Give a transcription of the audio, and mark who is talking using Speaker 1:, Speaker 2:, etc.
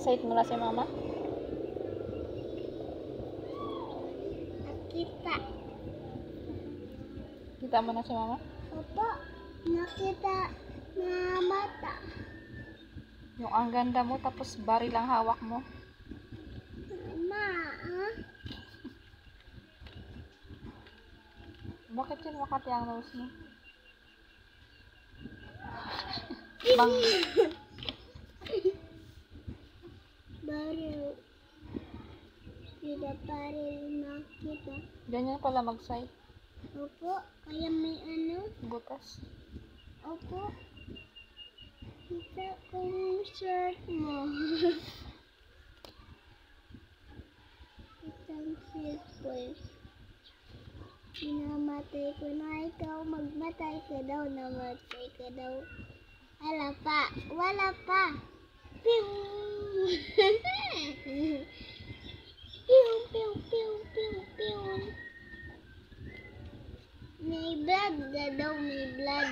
Speaker 1: Na-excite mo na si mama?
Speaker 2: Nakita.
Speaker 1: Kita mo na si mama?
Speaker 2: Opo. Nakita na mata.
Speaker 1: Yung ang ganda mo, tapos baril lang hawak mo.
Speaker 2: Ma, ah?
Speaker 1: Bakit yun Makati ang nose mo? Bang,
Speaker 2: Baril. Tidak baril nakita.
Speaker 1: ganyan pala mag-sight.
Speaker 2: Opo. Kaya may ano?
Speaker 1: Butas.
Speaker 2: Opo. Kita ko yung shirt mo. Isang cellphone. Pinamatay ko na ikaw. Magmatay ka daw. Namatay ka daw. Wala pa. Wala pa. Pew! Pew, pew, pew, pew, pew. May blood na daw. May blood.